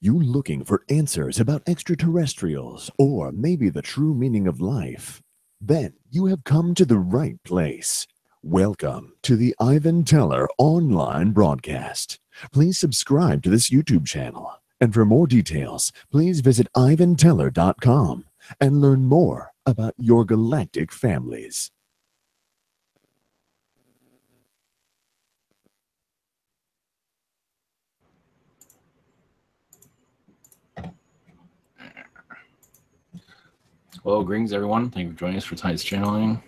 You looking for answers about extraterrestrials or maybe the true meaning of life? Then you have come to the right place. Welcome to the Ivan Teller online broadcast. Please subscribe to this YouTube channel. And for more details, please visit ivanteller.com and learn more about your galactic families. Well, greetings everyone. Thank you for joining us for tonight's channeling.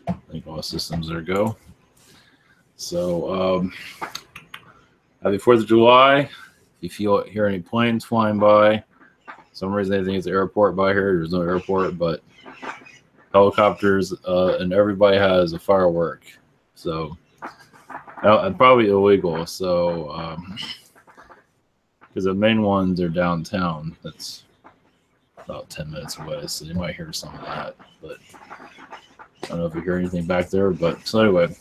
I think all systems are go. So, happy 4th of July. If you hear any planes flying by, for some reason they think it's an airport by here. There's no airport, but helicopters, and everybody has a firework. So, and probably illegal. So, because the main ones are downtown. That's about 10 minutes away, so you might hear some of that, but I don't know if you hear anything back there. But so anyway,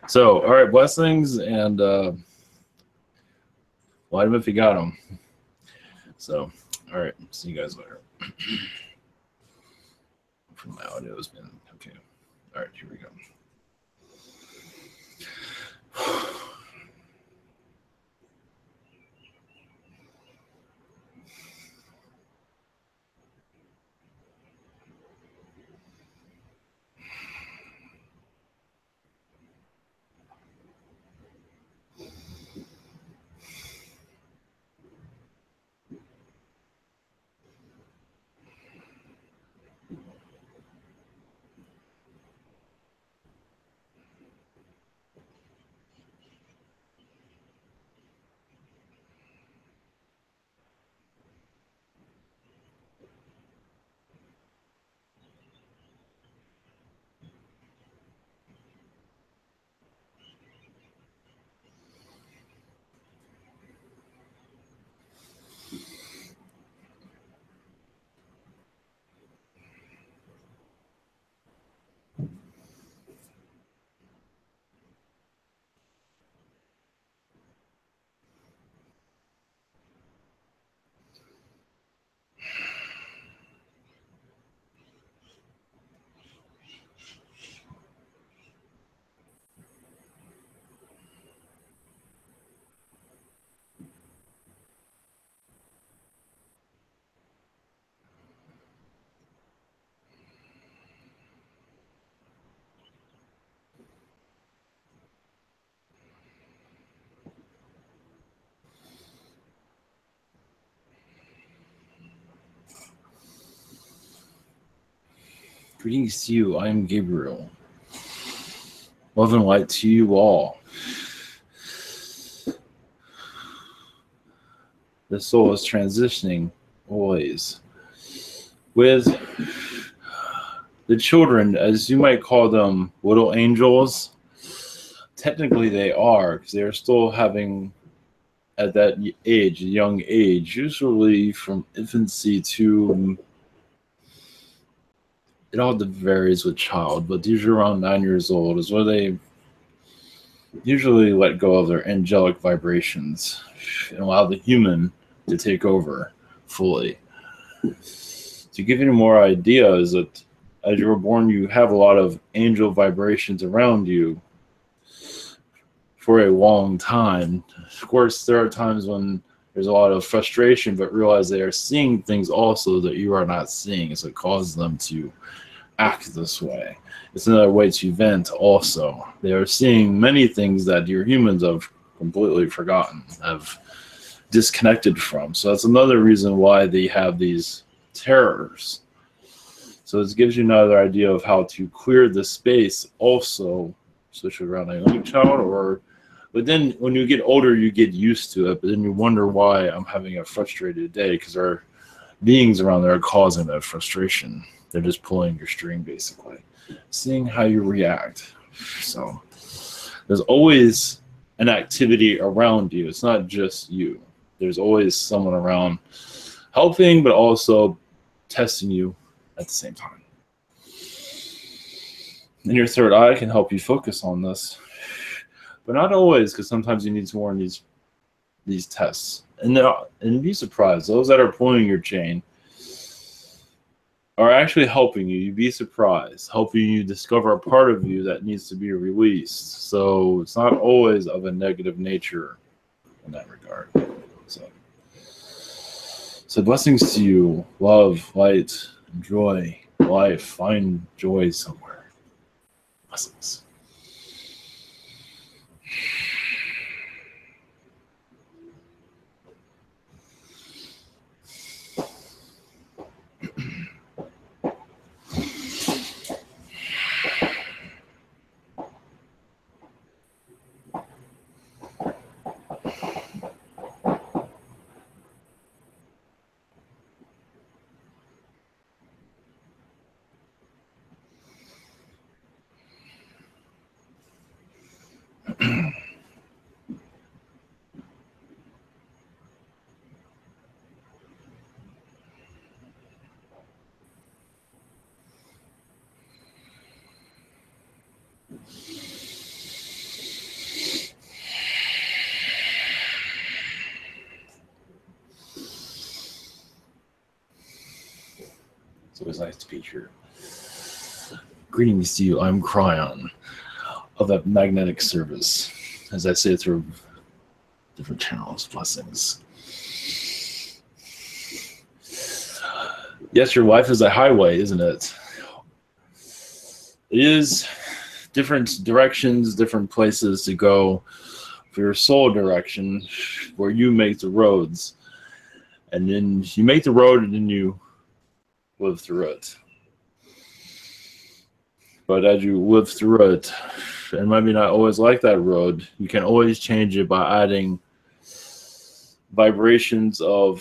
so all right, blessings, and light them if you got them. So all right, see you guys later. From my audio has been okay. All right, here we go. Greetings to you. I am Gabriel. Love and light to you all. The soul is transitioning always with the children, as you might call them, little angels. Technically they are, because they're still having, at that age, a young age, usually from infancy to, it all varies with child, but usually around 9 years old is where they usually let go of their angelic vibrations and allow the human to take over fully. To give you more idea is that as you were born, you have a lot of angel vibrations around you for a long time. Of course, there are times when there's a lot of frustration, but realize they are seeing things also that you are not seeing, so it causes them to act this way. It's another way to vent also. They are seeing many things that your humans have completely forgotten, have disconnected from. So that's another reason why they have these terrors. So it gives you another idea of how to clear the space also, especially around a young child, but then when you get older, you get used to it, but then you wonder why I'm having a frustrated day, because there are beings around there are causing that frustration. They're just pulling your string, basically, seeing how you react. So there's always an activity around you. It's not just you. There's always someone around helping, but also testing you at the same time. And your third eye can help you focus on this, but not always, because sometimes you need more of these these tests. And be surprised, those that are pulling your chain are actually helping you. You'd be surprised, helping you discover a part of you that needs to be released. So it's not always of a negative nature in that regard. So blessings to you, love, light, joy, life. Find joy somewhere. Blessings. It's always nice to be here. Greetings to you. I'm Kryon of that magnetic service. As I say through different channels, blessings. Yes, your life is a highway, isn't it? It is different directions, different places to go for your soul direction, where you make the roads. And then you make the road and then you live through it. But as you live through it, and maybe not always like that road, you can always change it by adding vibrations to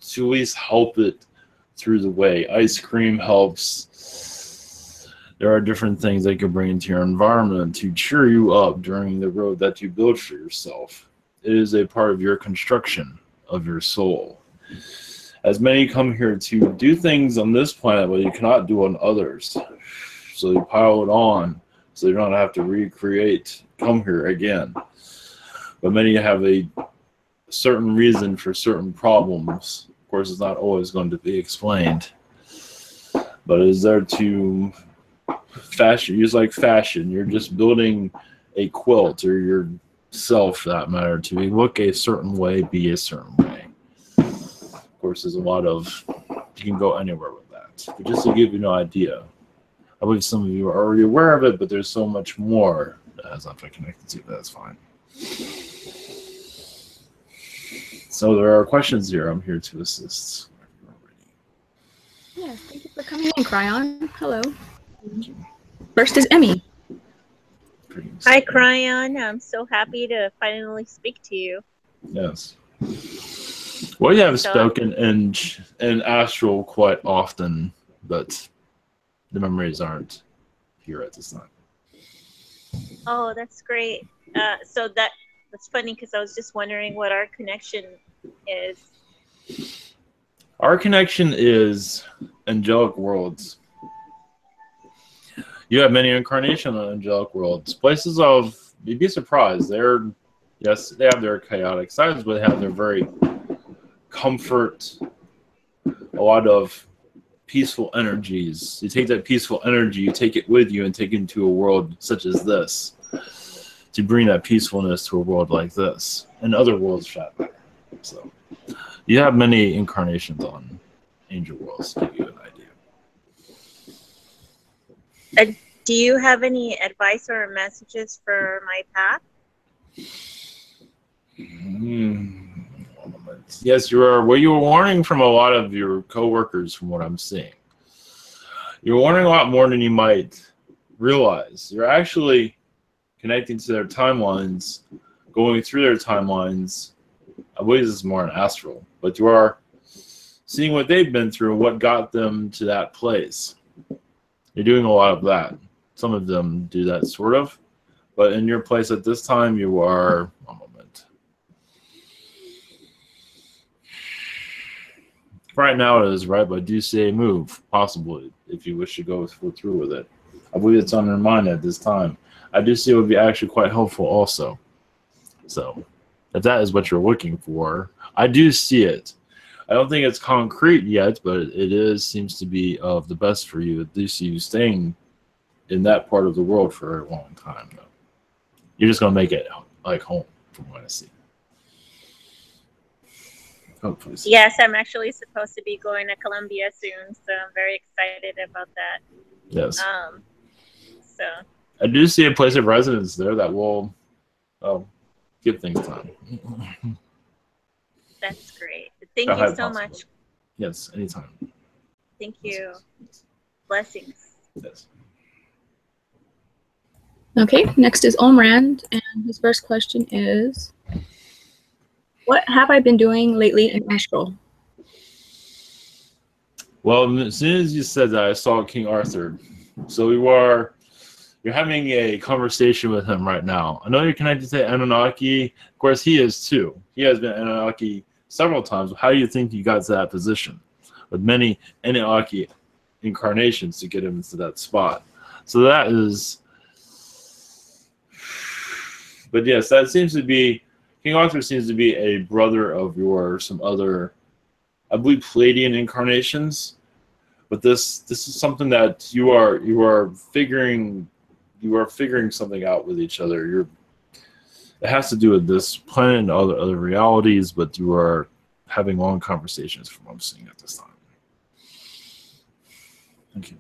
at least help it through the way. Ice cream helps. There are different things that you can bring into your environment to cheer you up during the road that you build for yourself. It is a part of your construction of your soul. As many come here to do things on this planet but you cannot do on others. So you pile it on so you don't have to recreate, come here again. But many have a certain reason for certain problems. Of course, it's not always going to be explained. But it is there to fashion, just like fashion. You're just building a quilt, or yourself for that matter, to look a certain way, be a certain way. Of course, there's a lot of, you can go anywhere with that. But just to give you an idea, I believe some of you are already aware of it, but there's so much more that has not been connected to. That's fine. So there are questions here. I'm here to assist. Yes, thank you for coming in, Kryon. Hello. First is Emmy. Hi, Kryon. I'm so happy to finally speak to you. Yes. Well, you have spoken in astral quite often, but the memories aren't here at this time. Oh, that's great. So that's funny, because I was just wondering what our connection is. Our connection is angelic worlds. You have many incarnations on angelic worlds. Places of, you'd be surprised. Yes, they have their chaotic sides, but they have their very comfort, a lot of peaceful energies. You take that peaceful energy, you take it with you and take it into a world such as this, to bring that peacefulness to a world like this and other worlds for that matter. So you have many incarnations on angel worlds, to give you an idea. Do you have any advice or messages for my path? Yes, you are. Well, you were warning from a lot of your coworkers, from what I'm seeing. You're warning a lot more than you might realize. You're actually connecting to their timelines, going through their timelines. I believe this is more an astral, but you are seeing what they've been through and what got them to that place. You're doing a lot of that. Some of them do that sort of, but in your place at this time, you are, one moment. Right now it is right, but do say move, possibly, if you wish to go through with it. I believe it's on your mind at this time. I do see it would be actually quite helpful also. So if that is what you're looking for. I do see it. I don't think it's concrete yet, but it seems to be of the best for you. I do see you staying in that part of the world for a long time, though. You're just gonna make it like home, from what I see. Oh, please. Yes, I'm actually supposed to be going to Colombia soon, so I'm very excited about that. Yes. So I do see a place of residence there that will give things time. that's great. Thank you so much. Yes, anytime. Thank you. Blessings. Yes. Okay, next is Omrand, and his first question is, what have I been doing lately in Astral? Well, as soon as you said that, I saw King Arthur. So you're having a conversation with him right now. I know you're connected to Anunnaki. Of course, he is too. He has been Anunnaki several times. How do you think you got to that position? With many Anunnaki incarnations to get him into that spot. So that is... But yes, that seems to be... King Arthur seems to be a brother of some other, I believe, Palladian incarnations. But this is something that you are figuring something out with each other. It has to do with this planet and other realities, but you are having long conversations from what I'm seeing at this time. Thank you.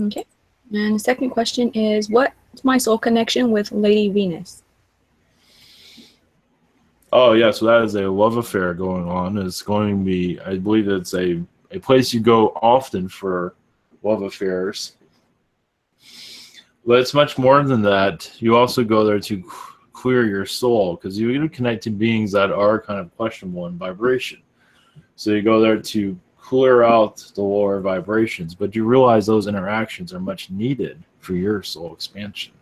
Okay. And the second question is, what's my soul connection with Lady Venus? Oh, yeah, so that is a love affair going on. It's going to be, I believe it's a place you go often for love affairs. But it's much more than that. You also go there to clear your soul, because you connect to beings that are kind of questionable in vibration. So you go there to clear out the lower vibrations, but you realize those interactions are much needed for your soul expansion.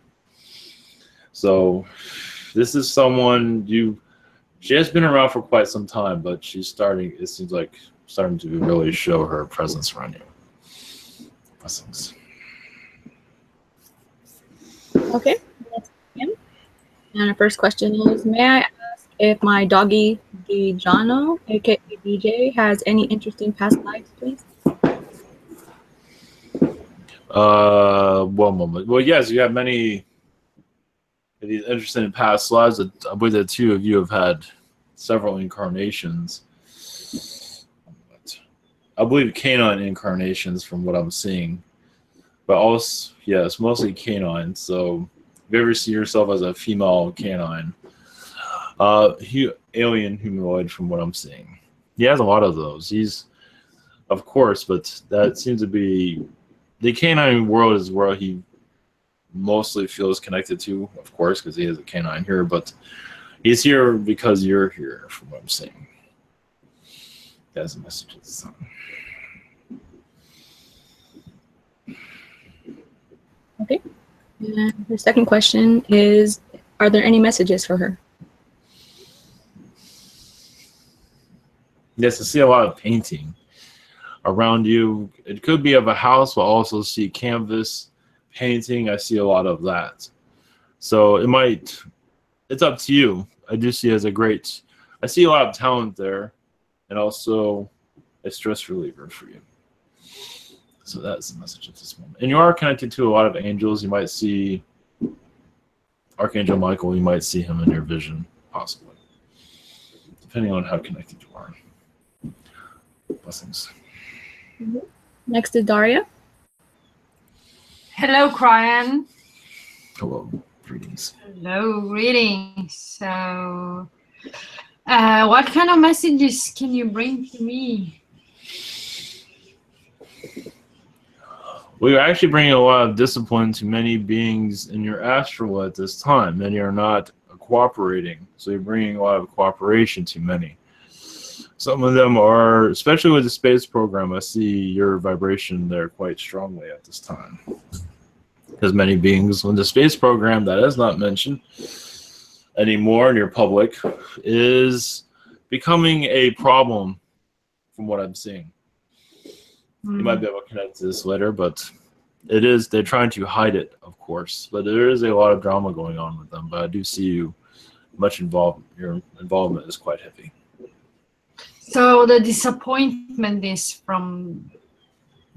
So this is someone she has been around for quite some time, but it seems like starting to really show her presence around you. Blessings. Okay. That's him. And our first question is, may I ask if my doggy Dijano, aka DJ, has any interesting past lives, please? One moment. Well, yes, you have many of these interesting past lives. I believe the two of you have had several incarnations. I believe canine incarnations from what I'm seeing. But also, yes, mostly canine. So if you ever see yourself as a female canine, alien humanoid from what I'm seeing. He has a lot of those. He's, of course, but that seems to be, the canine world is where he mostly feels connected to, of course, because he is a canine here, but he's here because you're here, from what I'm saying. That's a message of the sun. Okay. And the second question is, are there any messages for her? Yes, I see a lot of painting around you. It could be of a house, but also see canvas painting. I see a lot of that. So it's up to you. I do see as I see a lot of talent there, and also a stress reliever for you. So that's the message at this moment. And you are connected to a lot of angels. You might see Archangel Michael. You might see him in your vision, possibly, depending on how connected you are. Blessings. Next is Daria. Hello, Kryon. Hello. Greetings. Hello, greetings. So, what kind of messages can you bring to me? We are actually bringing a lot of discipline to many beings in your astral at this time. Many are not cooperating, so you're bringing a lot of cooperation to many. Some of them are, especially with the space program, I see your vibration there quite strongly at this time. Because many beings in the space program that is not mentioned anymore in your public is becoming a problem from what I'm seeing. You might be able to connect to this later, but they're trying to hide it, of course. But there is a lot of drama going on with them, but I do see you much involvement. Your involvement is quite heavy. So the disappointment is from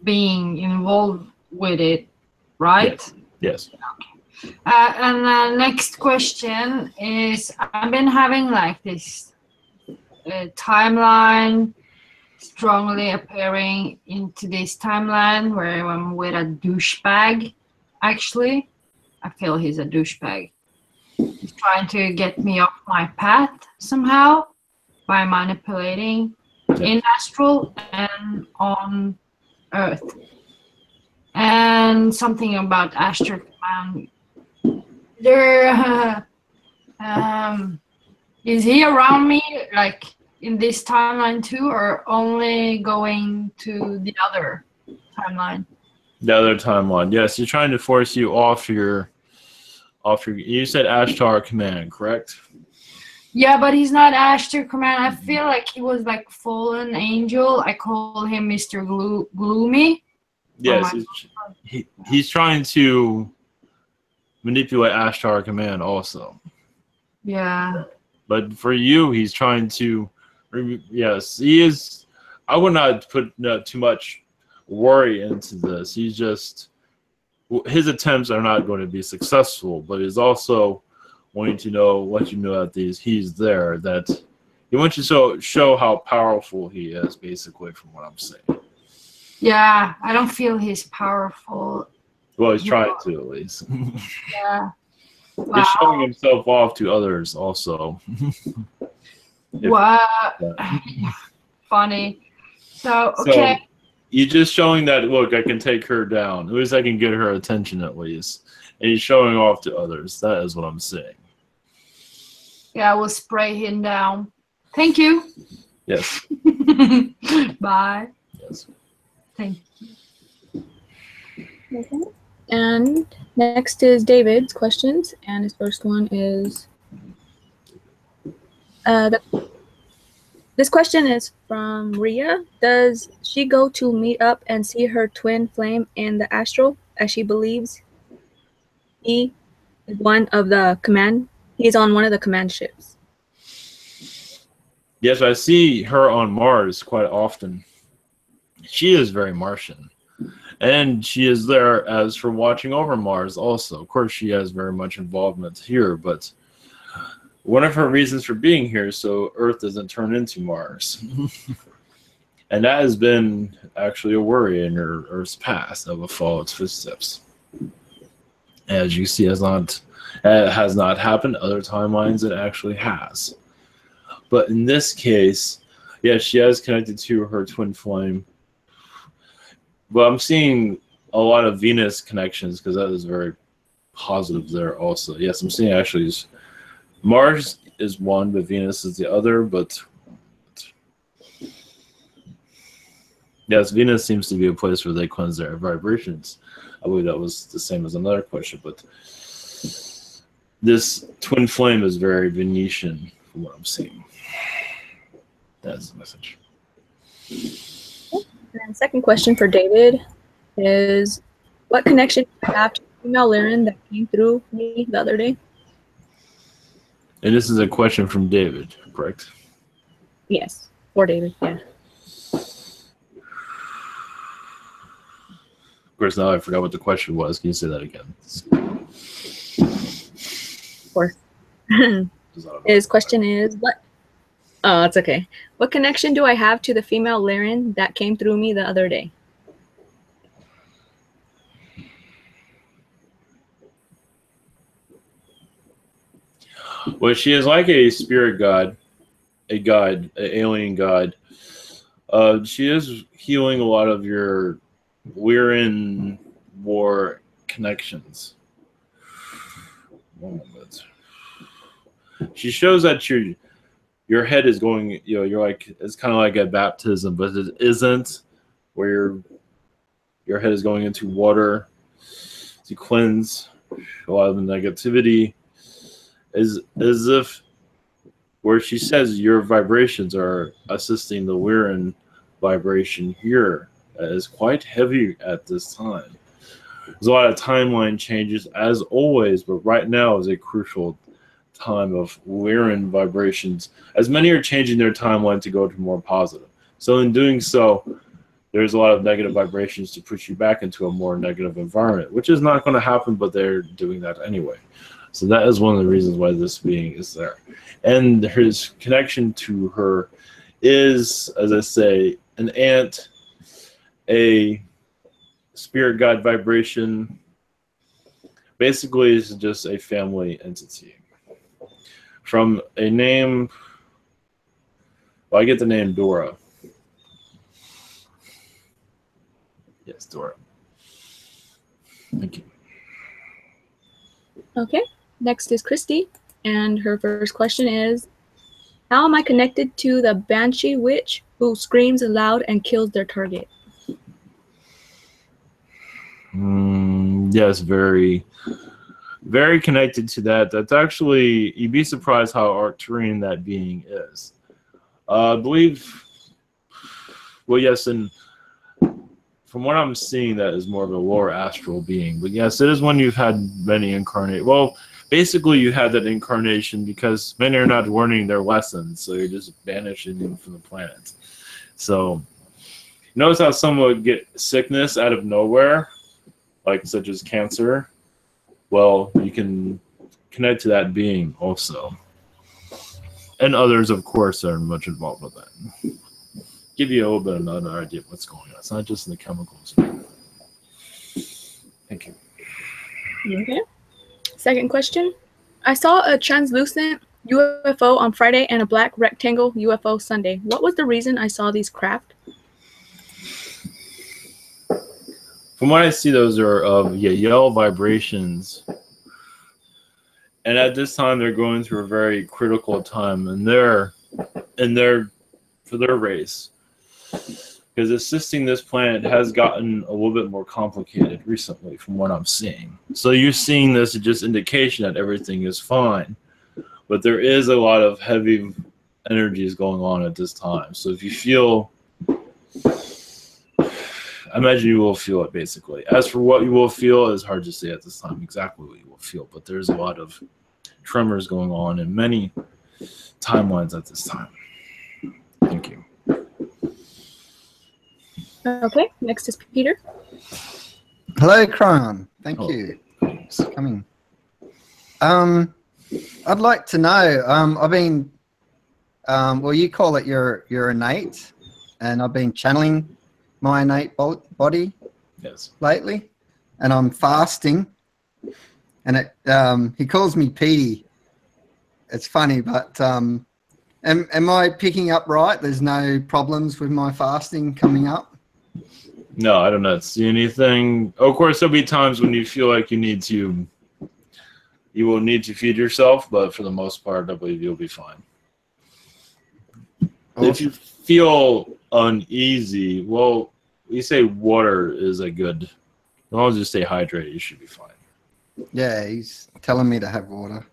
being involved with it, right? Yes. And the next question is, I've been having like this timeline strongly appearing into this timeline where I'm with a douchebag. Actually, I feel he's a douchebag. He's trying to get me off my path somehow by manipulating in astral and on Earth. And something about astral command. Is he around me, like in this timeline too, or only going to the other timeline? The other timeline. Yes, he's trying to force you off your. You said Ashtar command, correct? Yeah, but he's not Ashtar command. I feel like he was like fallen angel. I call him Mr. Gloomy. Yes, he's trying to manipulate Ashtar command also. Yeah. But for you, he's trying to. Yes, he is. I would not put too much worry into this. He's just. His attempts are not going to be successful, but he's also wanting to know what you know at these. He's there. That he wants you to show how powerful he is, basically, from what I'm saying. Yeah, I don't feel he's powerful. Well, he's trying to, at least. Yeah. Wow. He's showing himself off to others also. Wow. Funny. So, okay. So, you're just showing that, look, I can take her down. At least I can get her attention, at least. And he's showing off to others. That is what I'm saying. Yeah, I will spray him down. Thank you. Yes. Bye. Yes. Thank you. Okay. And next is David's questions, and his first one is this question is from Ria. Does she go to meet up and see her twin flame in the astral, as she believes he is one of the command? He's on one of the command ships. Yes, I see her on Mars quite often. She is very Martian. And she is there as for watching over Mars also. Of course, she has very much involvement here, but one of her reasons for being here is so Earth doesn't turn into Mars. And that has been actually a worry in her Earth's past that will follow its footsteps. As you see, it has not happened. Other timelines it actually has. But in this case, yes, she has connected to her twin flame. But I'm seeing a lot of Venus connections because that is very positive there also. Yes, I'm seeing actually Mars is one, but Venus is the other. But yes, Venus seems to be a place where they cleanse their vibrations. I believe that was the same as another question. But this twin flame is very Venetian from what I'm seeing. That's the message. And second question for David is, what connection do I have to female Lyran that came through me the other day? And this is a question from David, correct? Yes, for David, yeah. Of course, now I forgot what the question was. Can you say that again? Of course. His question is, what? Oh, it's okay. What connection do I have to the female Lyran that came through me the other day? Well, she is like a spirit god, an alien god. She is healing a lot of your Lyran war connections. 1 moment. She shows that your head is going, you're like, it's kind of like a baptism, but it isn't, where your head is going into water to cleanse a lot of the negativity. As if, where she says your vibrations are assisting the Lyran vibration here, is quite heavy at this time. There's a lot of timeline changes as always, but right now is a crucial time of we're in vibrations, as many are changing their timeline to go to more positive. So in doing so, there's a lot of negative vibrations to push you back into a more negative environment, which is not going to happen, but they're doing that anyway. So that is one of the reasons why this being is there. And his connection to her is, as I say, an aunt, a spirit guide vibration. Basically, it's just a family entity. From a name, well, I get the name Dora. Yes, Dora. Thank you. Okay. Next is Christy, and her first question is, how am I connected to the Banshee witch who screams aloud and kills their target? Yes, very, very connected to that. That's actually, you'd be surprised how Arcturian that being is. I believe, well, yes, and from what I'm seeing, that is more of a lower astral being. But yes, it is one you've had many incarnate. Well, basically, you had that incarnation because many are not learning their lessons, so you're just banishing them from the planet. So, notice how someone would get sickness out of nowhere, like such as cancer. Well, you can connect to that being also. And others, of course, are much involved with that. Give you a little bit of another idea of what's going on. It's not just in the chemicals. Thank you. Okay. Second question. I saw a translucent UFO on Friday and a black rectangle UFO Sunday. What was the reason I saw these craft? From what I see, those are of yellow vibrations. And at this time, they're going through a very critical time for their race. Because assisting this planet has gotten a little bit more complicated recently from what I'm seeing. So you're seeing this as just indication that everything is fine. But there is a lot of heavy energies going on at this time. So if you feel, I imagine you will feel it basically. As for what you will feel, it's hard to say at this time exactly what you will feel. But there's a lot of tremors going on in many timelines at this time. Thank you. Okay, next is Peter. Hello, Kryon. Thank you for coming. I'd like to know, I've been, well, you call it your innate, and I've been channeling my innate body lately, and I'm fasting, and he calls me Petey. It's funny, but am I picking up right? There's no problems with my fasting coming up? No, I do not see anything. Of course, there'll be times when you feel like you will need to feed yourself, but for the most part, I believe you'll be fine. Awesome. If you feel uneasy, well, we say water is a good, as long as you stay hydrated, you should be fine. Yeah, he's telling me to have water.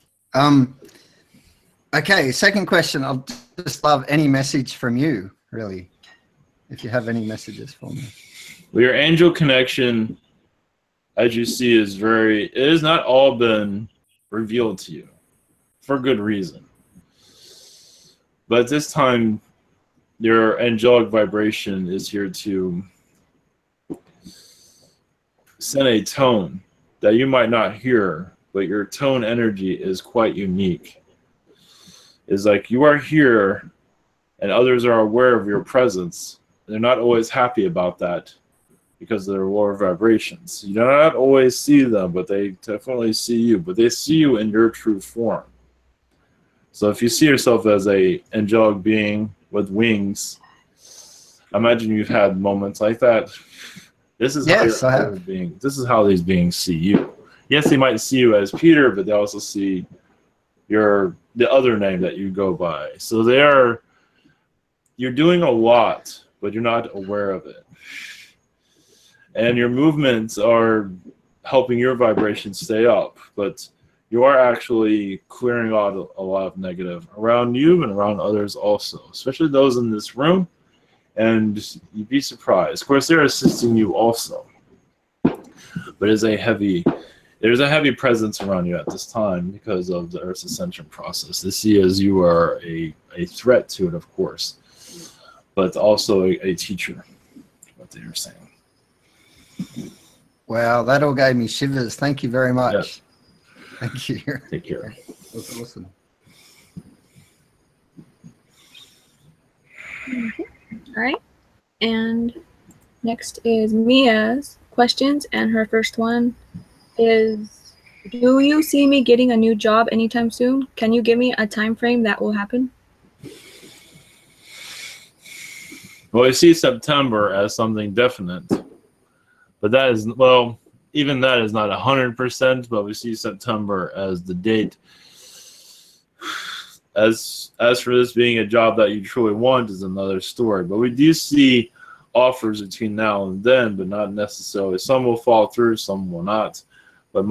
Okay, second question. I'll just love any message from you, really, if you have any messages for me. Well, your angel connection, as you see, it has not all been revealed to you for good reason. But at this time, your angelic vibration is here to send a tone that you might not hear, but your tone energy is quite unique. It's like you are here and others are aware of your presence. They're not always happy about that because of their lower vibrations. You do not always see them, but they definitely see you. But they see you in your true form. So if you see yourself as a angelic being with wings, I imagine you've had moments like that. This is this is how these beings see you. Yes, they might see you as Peter, but they also see the other name that you go by. So you're doing a lot, but you're not aware of it. And your movements are helping your vibration stay up, but you are actually clearing out a lot of negative around you and around others also, especially those in this room. And you'd be surprised. Of course, they're assisting you also. But it's there's a heavy presence around you at this time because of the Earth's ascension process. They see as you are a threat to it, of course, but also a teacher, what they are saying. Wow, that all gave me shivers. Thank you very much. Yes. Thank you. Take care. That's awesome. All right. And next is Mia's questions, and her first one is, do you see me getting a new job anytime soon? Can you give me a time frame that will happen? Well, I see September as something definite, but that is, well, even that is not 100%, but we see September as the date. As for this being a job that you truly want is another story, but we do see offers between now and then, but not necessarily. Some will fall through, some will not, but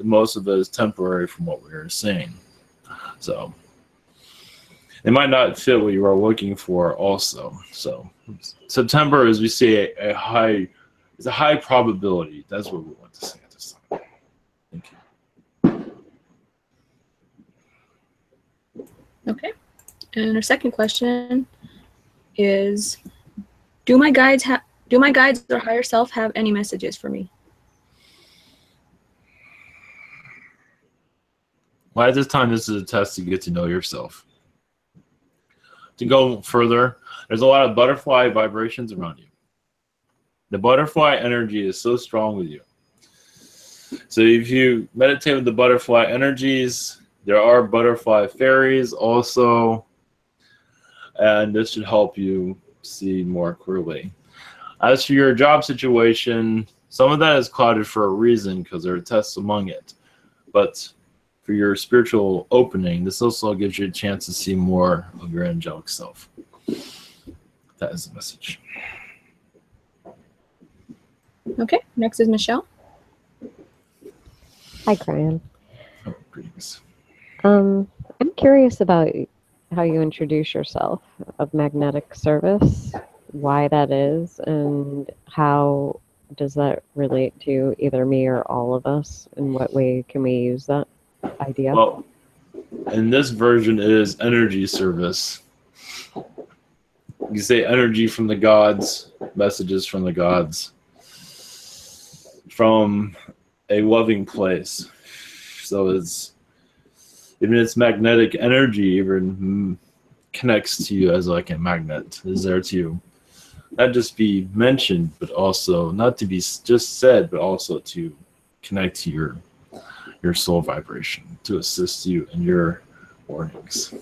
most of it is temporary from what we are seeing. So it might not fit what you are looking for also. So September, as we see, it's a high probability. That's what we want to say at this time. Thank you. Okay. And our second question is, do my guides or higher self have any messages for me? Well, at this time, this is a test to get to know yourself. To go further, there's a lot of butterfly vibrations around you. The butterfly energy is so strong with you. So if you meditate with the butterfly energies, there are butterfly fairies also, and this should help you see more clearly. As for your job situation, some of that is clouded for a reason because there are tests among it. But for your spiritual opening, this also gives you a chance to see more of your angelic self. That is the message. Okay, next is Michelle. Hi, Kryon. Oh, greetings. I'm curious about how you introduce yourself of magnetic service, why that is, and how does that relate to either me or all of us? In what way can we use that idea? Well, in this version, it is energy service. You say energy from the gods, messages from the gods, from a loving place. So it's magnetic energy even connects to you as like a magnet, is there to you. Not just be mentioned, but also not to be just said, but also to connect to your soul vibration, to assist you in your warnings.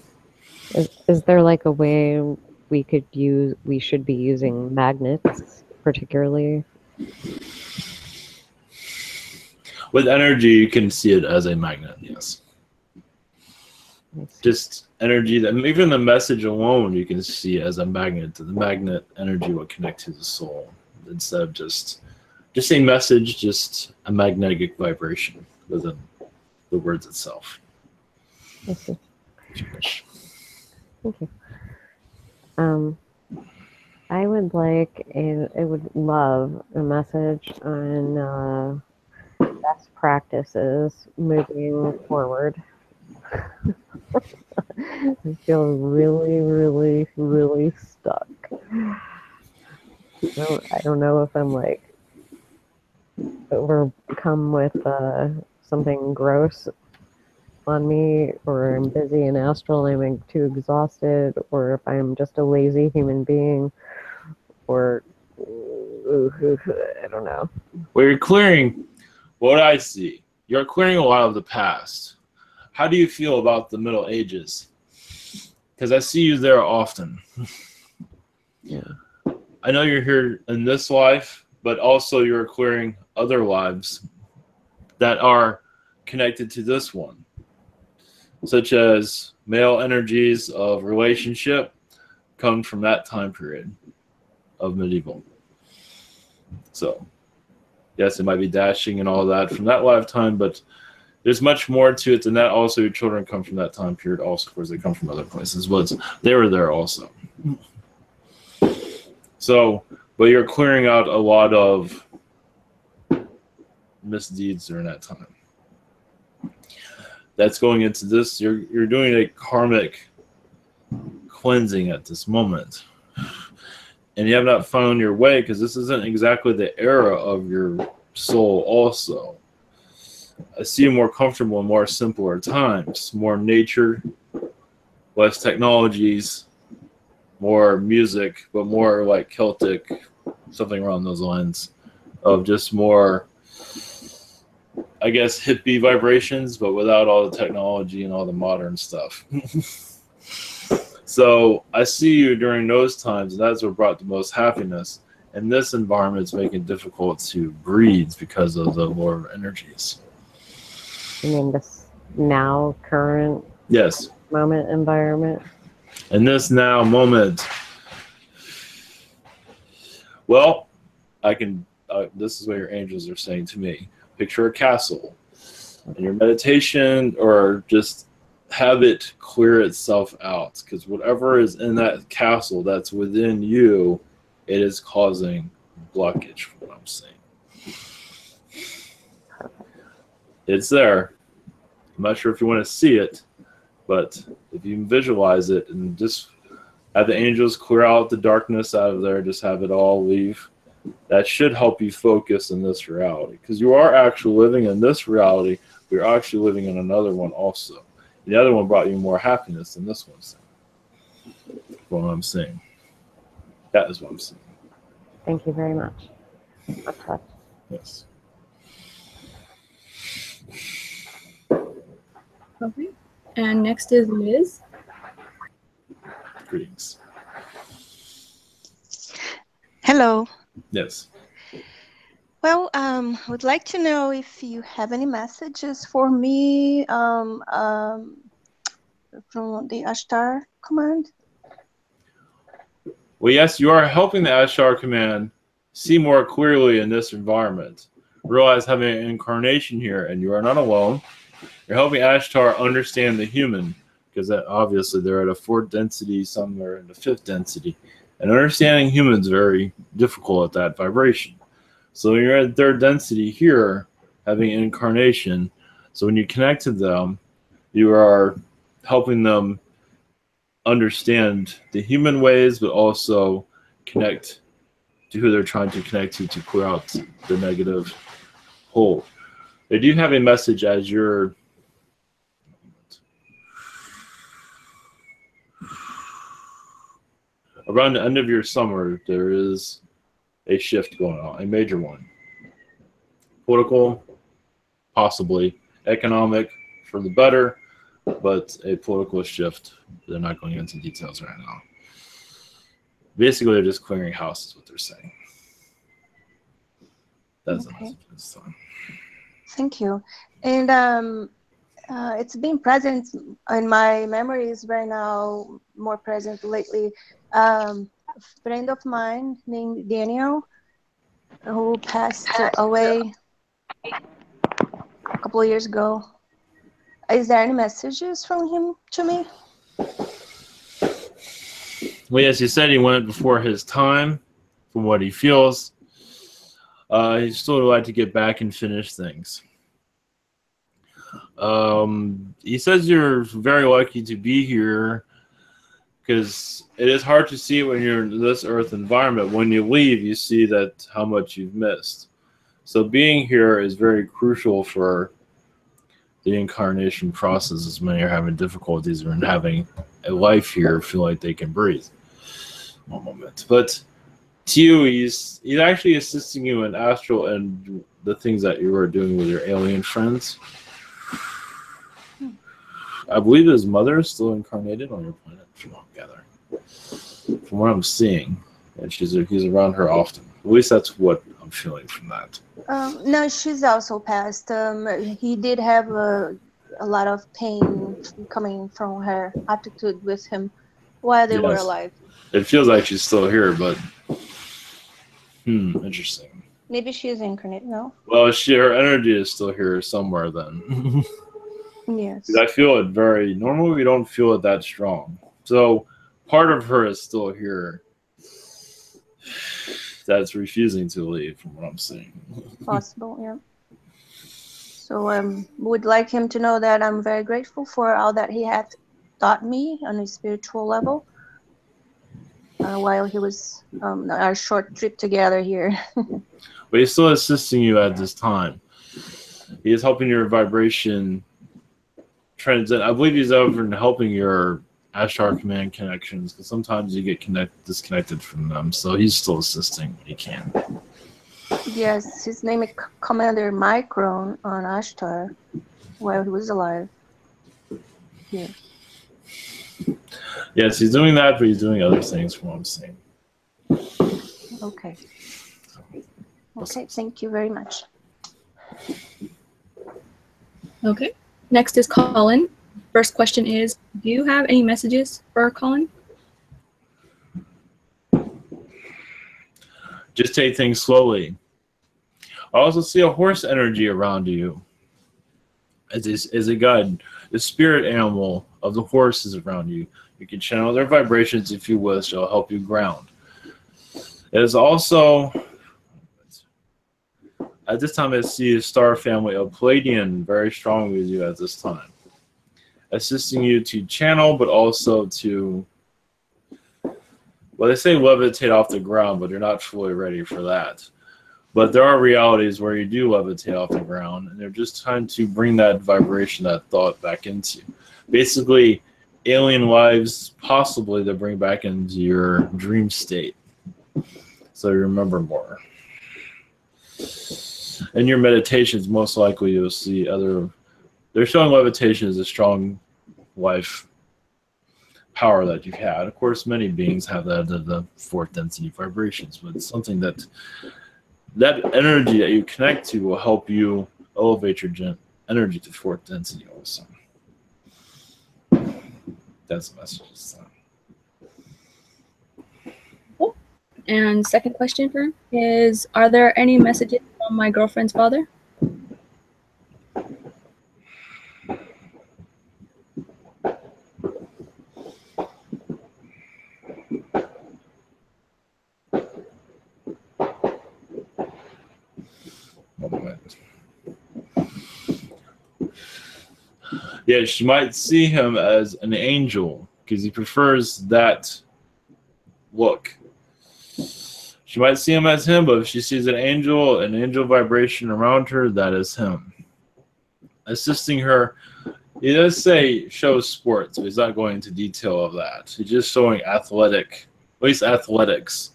Is there like a way we should be using magnets particularly? With energy, you can see it as a magnet, yes. Just energy, that even the message alone you can see as a magnet. The magnet energy will connect to the soul instead of just a message, just a magnetic vibration within the words itself. Thank you. I would love a message on best practices moving forward. I feel really, really, really stuck. I don't know if I'm like overcome with something gross on me, or I'm busy in astral and I'm too exhausted, or if I'm just a lazy human being, or I don't know. Well, you're clearing what I see. You're clearing a lot of the past. How do you feel about the Middle Ages? Because I see you there often. Yeah. I know you're here in this life, but also you're clearing other lives that are connected to this one, such as male energies of relationship come from that time period of medieval. So, yes, it might be dashing and all that from that lifetime, but there's much more to it than that. Also, your children come from that time period. Also, of course, they come from other places, but they were there also. So, but you're clearing out a lot of misdeeds during that time. that's going into this. You're doing a karmic cleansing at this moment. And you have not found your way because this isn't exactly the era of your soul also. I see you more comfortable in more simpler times, more nature, less technologies, more music, but more like Celtic, something around those lines of just more, I guess, hippie vibrations, but without all the technology and all the modern stuff. So I see you during those times, and that's what brought the most happiness. And this environment is making it difficult to breathe because of the lower energies. You mean this now current Yes. moment environment? In this now moment, well, I can, this is what your angels are saying to me. Picture a castle. In your meditation, or just have it clear itself out, because whatever is in that castle that's within you, it is causing blockage, from what I'm saying. It's there. I'm not sure if you want to see it, but if you can visualize it and just have the angels clear out the darkness out of there, just have it all leave, that should help you focus in this reality, because you are actually living in this reality, but you're actually living in another one also. The other one brought you more happiness than this one. What I'm saying. That is what I'm saying. Thank you very much. Okay. Yes. Okay. And next is Liz. Greetings. Hello. Yes. Well, I would like to know if you have any messages for me from the Ashtar command. Well, yes, you are helping the Ashtar command see more clearly in this environment. Realize having an incarnation here, and you are not alone. You're helping Ashtar understand the human, because obviously they're at a 4th density, some are in the 5th density. And understanding humans is very difficult at that vibration. So you're at 3rd density here, having incarnation. So when you connect to them, you are helping them understand the human ways, but also connect to who they're trying to connect to clear out the negative hole. They do have a message as you're around the end of your summer. There is a shift going on, a major one. Political, possibly. Economic, for the better, but a political shift. They're not going into details right now. Basically, they're just clearing house, is what they're saying. That's Okay. the message this time. Thank you. And it's been present in my memories right now, more present lately. A friend of mine named Daniel, who passed away a couple of years ago. Is there any messages from him to me? Well, yes, he said he went before his time, from what he feels. He'd still like to get back and finish things. He says you're very lucky to be here, because it is hard to see when you're in this earth environment. When you leave, you see that how much you've missed. So being here is very crucial for the incarnation process, as many are having difficulties in having a life here, feel like they can breathe. One moment. But to you, he's actually assisting you in astral and the things that you are doing with your alien friends. I believe his mother is still incarnated on your planet, from what I'm gathering. From what I'm seeing. And he's around her often. At least that's what I'm feeling from that. No, she's also passed. He did have a lot of pain coming from her attitude with him while they were alive. It feels like she's still here, but interesting. Maybe she is incarnate now. Well, her energy is still here somewhere then. Yes. I feel it very, normally we don't feel it that strong. So part of her is still here. That's refusing to leave, from what I'm seeing. Possible, yeah. So would like him to know that I'm very grateful for all that he had taught me on a spiritual level while he was our short trip together here. But he's still assisting you at this time. He is helping your vibration transcend. I believe he's over helping your Ashtar command connections, because sometimes you get disconnected from them. So he's still assisting when he can. Yes, his name is Commander Kryon on Ashtar while he was alive. Yeah. Yes, he's doing that, but he's doing other things from what I'm saying. Okay. Okay, thank you very much. Okay. Next is Colin. First question is, do you have any messages for Colin? Just take things slowly. I also see a horse energy around you as a guide. The spirit animal of the horse is around you. You can channel their vibrations if you wish. It'll help you ground. It is also, at this time, I see a star family of Palladian very strong with you at this time, assisting you to channel, but also to, well, they say levitate off the ground, but you're not fully ready for that. But there are realities where you do levitate off the ground, and they're just trying to bring that vibration, that thought back into you. Basically, alien lives possibly to bring back into your dream state, so you remember more. In your meditations, most likely you'll see other. They're showing levitation as a strong life power that you've had. Of course, many beings have that, the fourth density vibrations, but it's something that energy that you connect to will help you elevate your energy to fourth density also. That's the message. Cool. And second question for him is, are there any messages from my girlfriend's father? Yeah, she might see him as an angel because he prefers that look. She might see him as him, but if she sees an angel vibration around her, that is him. Assisting her, he does say shows sports, but he's not going into detail of that. He's just showing at least athletics.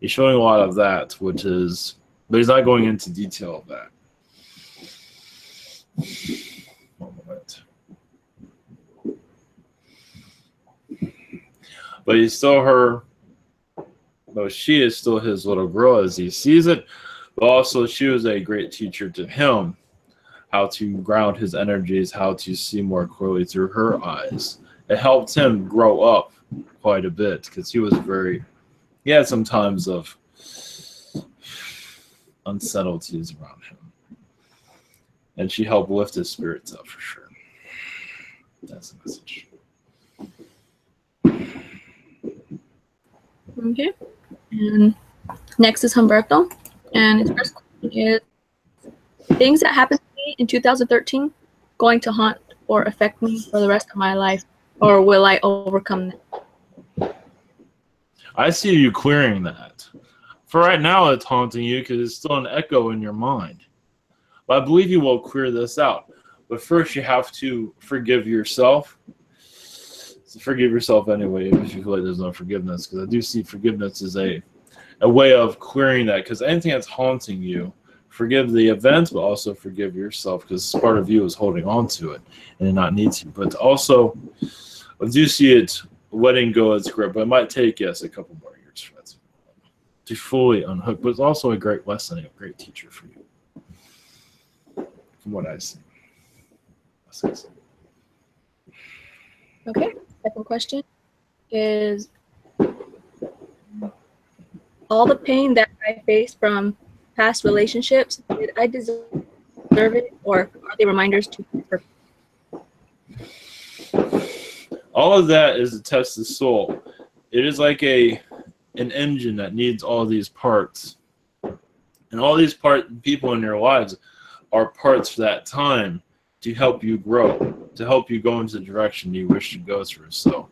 He's showing a lot of that, but he's not going into detail of that. One moment. But he's still her, but she is still his little girl as he sees it. But also she was a great teacher to him, how to ground his energies, how to see more clearly through her eyes. It helped him grow up quite a bit because he had some times of unsettledness around him. And she helped lift his spirits up for sure. That's the message. Okay. And next is Humberto. And his first question is, things that happened to me in 2013 going to haunt or affect me for the rest of my life, or will I overcome them? I see you clearing that. For right now, it's haunting you because it's still an echo in your mind. But I believe you will clear this out. But first, you have to forgive yourself. So forgive yourself anyway, even if you feel like there's no forgiveness, because I do see forgiveness as a way of clearing that. Because anything that's haunting you, forgive the event, but also forgive yourself, because part of you is holding on to it and not need to. But also, I do see it letting go its grip. But it might take, yes, a couple more years for that to fully unhook. But it's also a great lesson, a great teacher for you, from what I see. Okay. Second question is, all the pain that I faced from past relationships, did I deserve it, or are they reminders to her? All of that is a test of soul. It is like an engine that needs all these parts. And all these people in your lives are parts for that time to help you grow, to help you go into the direction you wish to go through. So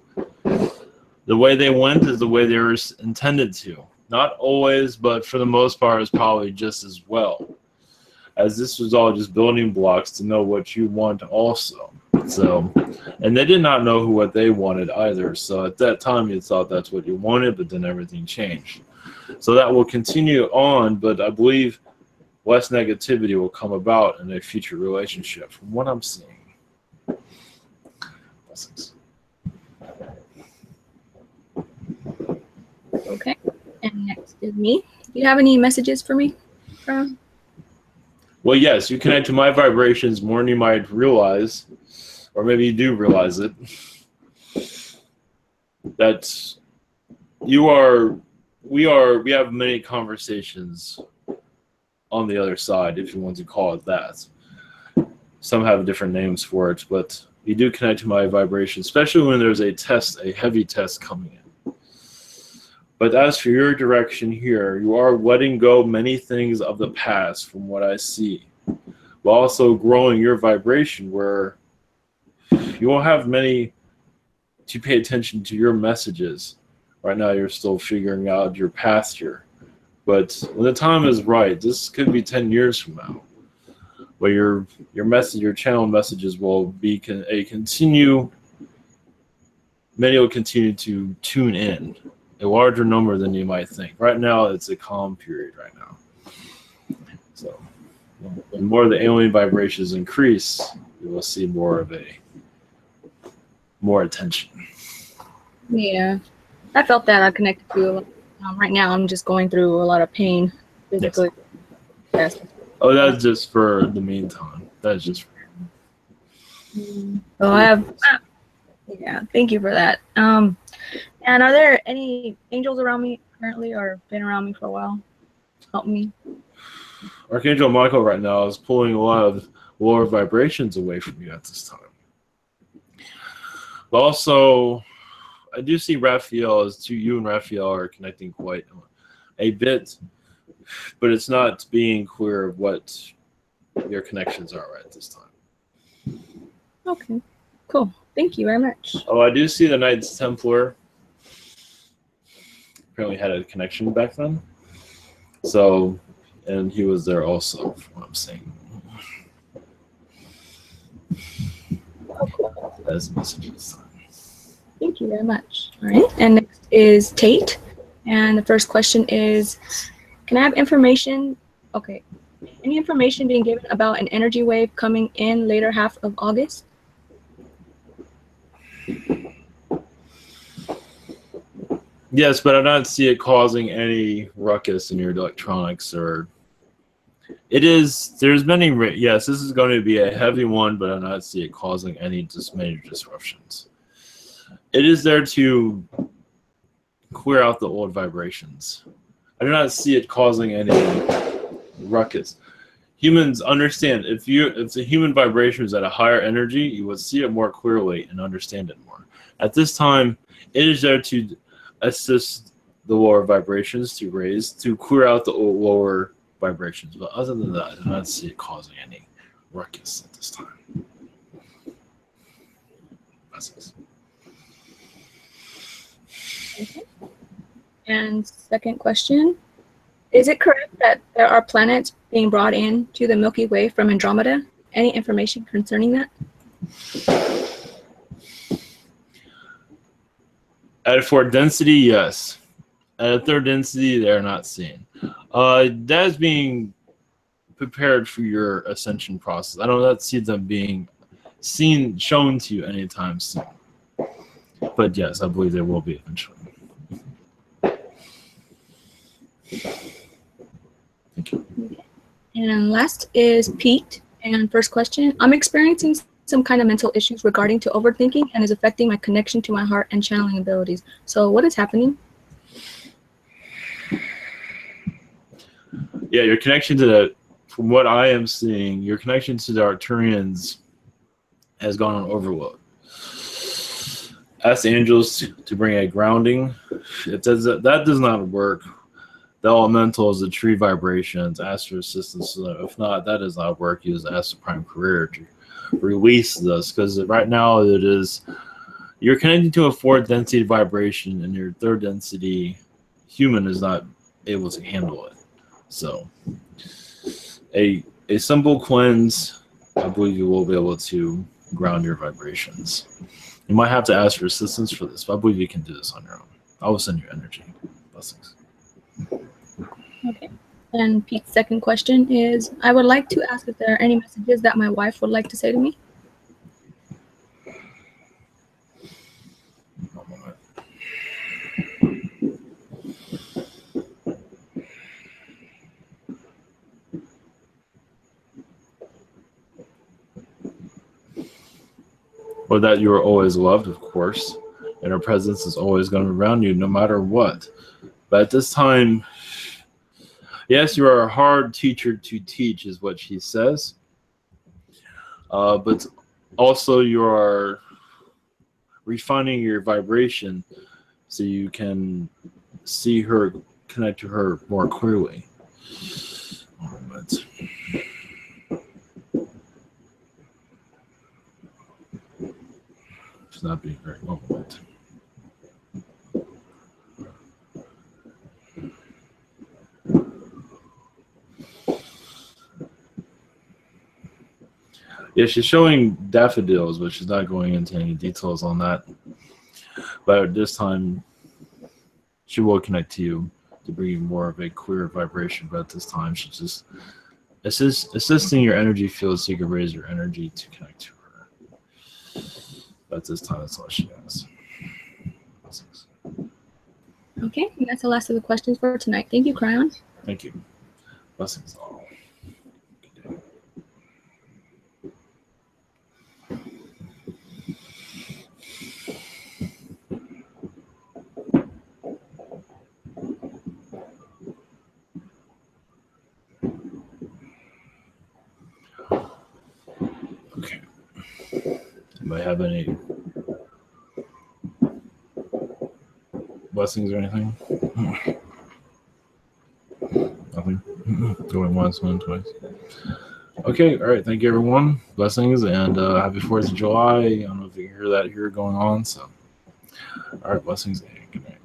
the way they went is the way they were intended to. Not always, but for the most part, it's probably just as well, as this was all just building blocks to know what you want also. So, and they did not know what they wanted either. So at that time, you thought that's what you wanted, but then everything changed. So that will continue on, but I believe less negativity will come about in a future relationship, from what I'm seeing. Blessings. Okay. And next is me. Do you have any messages for me, Kryon? Well, yes, you connect to my vibrations more than you might realize, or maybe you do realize it, that we have many conversations on the other side, if you want to call it that. Some have different names for it, but you do connect to my vibration, especially when there's a test, a heavy test coming in. But as for your direction here, you are letting go many things of the past from what I see, while also growing your vibration where you will have many to pay attention to your messages. Right now you're still figuring out your path here. But when the time is right, this could be 10 years from now, where your message, your channel messages will be many will continue to tune in, a larger number than you might think. Right now, it's a calm period right now. So, when more of the alien vibrations increase, you will see more attention. Yeah, I felt that I connected to. Right now, I'm just going through a lot of pain physically. Yes. Oh, that's just for the meantime. That's just for So I have. Yeah, thank you for that. And are there any angels around me currently, or been around me for a while? Help me. Archangel Michael right now is pulling a lot of lower vibrations away from you at this time. But also, I do see Raphael, as you and Raphael are connecting quite a bit, but it's not being clear of what your connections are right at this time. Okay, cool. Thank you very much. Oh, I do see the Knights Templar. Apparently had a connection back then. So, and he was there also, from what I'm saying. Oh, cool. That's a message this time. Thank you very much. All right, and next is Tate. And the first question is, can I have information? Okay, any information being given about an energy wave coming in later half of August? Yes, but I don't see it causing any ruckus in your electronics, or there's many, yes, this is going to be a heavy one, but I do not see it causing any major disruptions. It is there to clear out the old vibrations. I do not see it causing any ruckus. Humans understand, if the human vibration is at a higher energy, you will see it more clearly and understand it more. At this time, it is there to assist the lower vibrations to clear out the lower vibrations. But other than that, I do not see it causing any ruckus at this time. Blessings. Okay. And second question, is it correct that there are planets being brought in to the Milky Way from Andromeda? Any information concerning that? At a fourth density, yes. At a third density, they're not seen. That is being prepared for your ascension process. I don't see them being shown to you anytime soon. But yes, I believe there will be eventually. Thank you. And last is Pete. And first question, I'm experiencing some kind of mental issues regarding to overthinking and is affecting my connection to my heart and channeling abilities. So what is happening? Yeah, your connection to from what I am seeing, your connection to the Arcturians has gone on overload. Ask the angels to bring a grounding. That does not work. the elementals, the tree vibrations, ask for assistance. So if not, that does not work. Use Ask the Prime Career to release this, because right now it is you're connecting to a 4th density vibration, and your 3rd density human is not able to handle it. So a simple cleanse, I believe you will be able to ground your vibrations. You might have to ask for assistance for this, but I believe you can do this on your own. I will send you energy. Blessings. Okay. And Pete's second question is, I would like to ask if there are any messages that my wife would like to say to me. Or that you are always loved, of course, and her presence is always going to be around you no matter what. But at this time, yes, you are a hard teacher to teach, is what she says. But also you are refining your vibration so you can see her, connect to her more clearly. But she's not being very moment. Yeah, she's showing daffodils, but she's not going into any details on that. But at this time, she will connect to you to bring you more of a clear vibration. But at this time, she's just assisting your energy field so you can raise your energy to connect to her. But at this time, that's all she has. Blessings. Okay, and that's the last of the questions for tonight. Thank you, Kryon. Thank you. Blessings all. Okay. Anybody have any blessings or anything? Nothing. Going once, going twice. Okay, all right. Thank you, everyone. Blessings, and happy 4th of July. I don't know if you can hear that here going on. So, all right, blessings and good night.